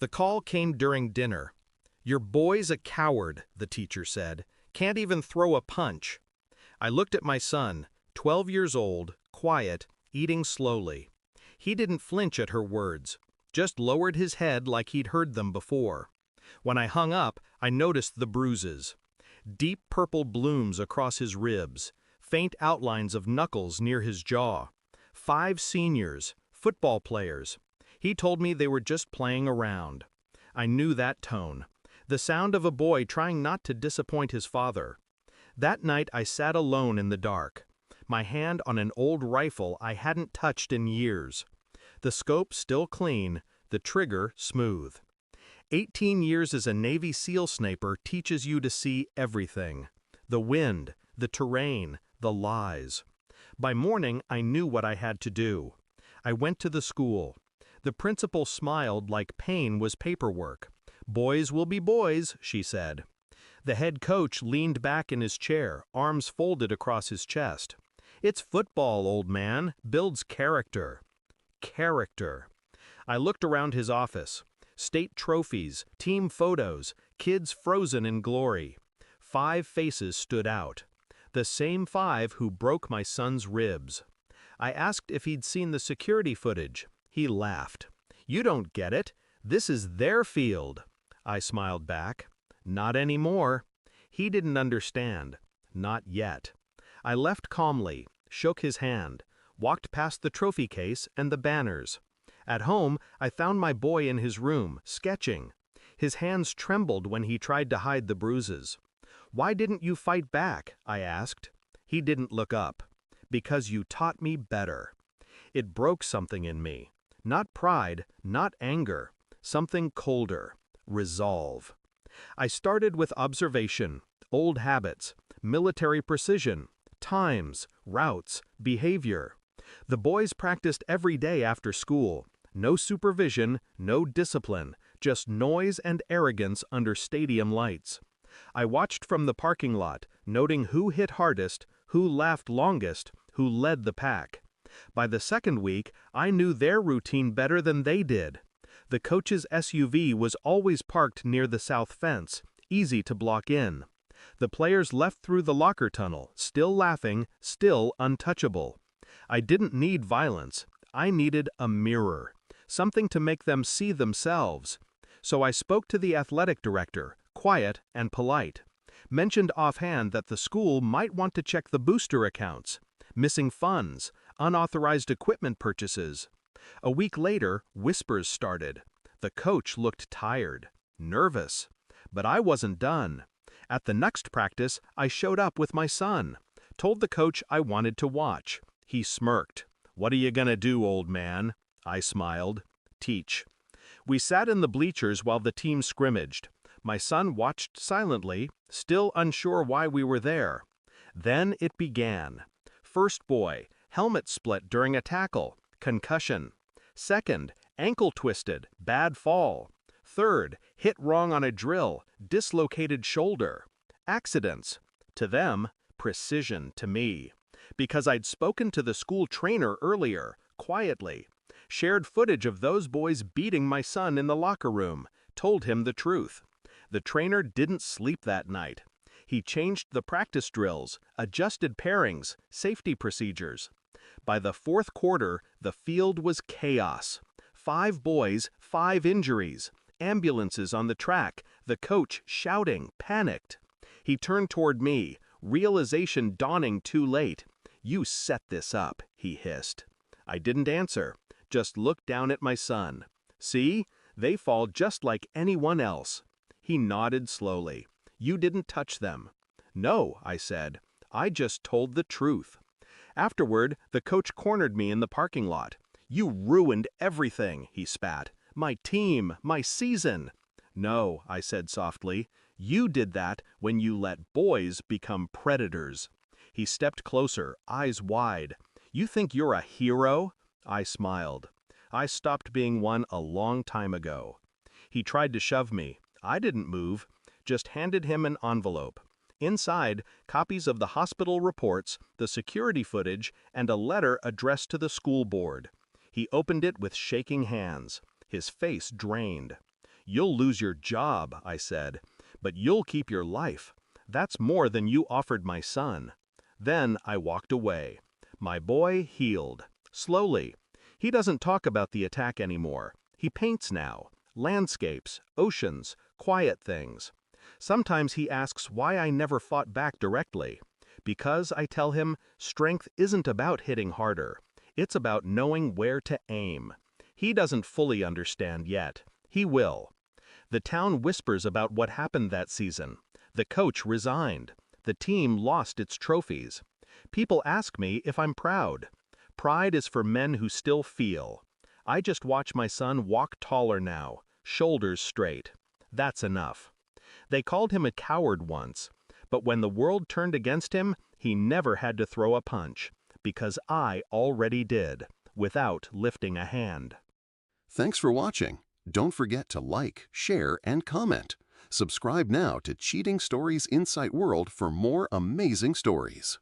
The call came during dinner. "Your boy's a coward," the teacher said. "Can't even throw a punch." I looked at my son, 12 years old, quiet, eating slowly. He didn't flinch at her words, just lowered his head like he'd heard them before. When I hung up, I noticed the bruises. Deep purple blooms across his ribs, faint outlines of knuckles near his jaw. 5 seniors, football players. He told me they were just playing around. I knew that tone, the sound of a boy trying not to disappoint his father. That night I sat alone in the dark, my hand on an old rifle I hadn't touched in years. The scope still clean, the trigger smooth. 18 years as a Navy SEAL sniper teaches you to see everything. The wind, the terrain, the lies. By morning, I knew what I had to do. I went to the school. The principal smiled like pain was paperwork. "Boys will be boys," she said. The head coach leaned back in his chair, arms folded across his chest. "It's football, old man, builds character." Character. I looked around his office. State trophies, team photos, kids frozen in glory. 5 faces stood out. The same 5 who broke my son's ribs. I asked if he'd seen the security footage. He laughed. "You don't get it. This is their field." I smiled back. "Not anymore." He didn't understand. Not yet. I left calmly, shook his hand, walked past the trophy case and the banners. At home, I found my boy in his room, sketching. His hands trembled when he tried to hide the bruises. "Why didn't you fight back?" I asked. He didn't look up. "Because you taught me better." It broke something in me. Not pride, not anger. Something colder. Resolve. I started with observation, old habits, military precision, times, routes, behavior. The boys practiced every day after school. No supervision, no discipline, just noise and arrogance under stadium lights. I watched from the parking lot, noting who hit hardest, who laughed longest, who led the pack. By the second week, I knew their routine better than they did. The coach's SUV was always parked near the south fence, easy to block in. The players left through the locker tunnel, still laughing, still untouchable. I didn't need violence. I needed a mirror, something to make them see themselves. So I spoke to the athletic director, quiet and polite. Mentioned offhand that the school might want to check the booster accounts, missing funds, unauthorized equipment purchases. A week later, whispers started. The coach looked tired, nervous. But I wasn't done. At the next practice, I showed up with my son. Told the coach I wanted to watch. He smirked. "What are you gonna do, old man?" I smiled. "Teach." We sat in the bleachers while the team scrimmaged. My son watched silently, still unsure why we were there. Then it began. First boy, helmet split during a tackle, concussion. Second, ankle twisted, bad fall. Third, hit wrong on a drill, dislocated shoulder. Accidents. To them, precision to me. Because I'd spoken to the school trainer earlier, quietly. Shared footage of those boys beating my son in the locker room, told him the truth. The trainer didn't sleep that night. He changed the practice drills, adjusted pairings, safety procedures. By the fourth quarter, the field was chaos. 5 boys, 5 injuries, ambulances on the track, the coach shouting, panicked. He turned toward me, realization dawning too late. "You set this up," he hissed. I didn't answer, just looked down at my son. "See? They fall just like anyone else." He nodded slowly. "You didn't touch them." "No," I said. "I just told the truth." Afterward, the coach cornered me in the parking lot. "You ruined everything," he spat. "My team, my season." "No," I said softly. "You did that when you let boys become predators." He stepped closer, eyes wide. "You think you're a hero?" I smiled. I stopped being one a long time ago. He tried to shove me. I didn't move, just handed him an envelope. Inside, copies of the hospital reports, the security footage, and a letter addressed to the school board. He opened it with shaking hands, his face drained. You'll lose your job, I said, but you'll keep your life. That's more than you offered my son. Then I walked away. My boy healed. Slowly. He doesn't talk about the attack anymore. He paints now. Landscapes, oceans, quiet things. Sometimes he asks why I never fought back directly. Because, I tell him, strength isn't about hitting harder. It's about knowing where to aim. He doesn't fully understand yet. He will. The town whispers about what happened that season. The coach resigned. The team lost its trophies. People ask me if I'm proud. Pride is for men who still feel. I just watch my son walk taller now, shoulders straight. That's enough. They called him a coward once, but when the world turned against him, he never had to throw a punch, because I already did, without lifting a hand. Thanks for watching. Don't forget to like, share, and comment. Subscribe now to Cheating Stories Insight World for more amazing stories.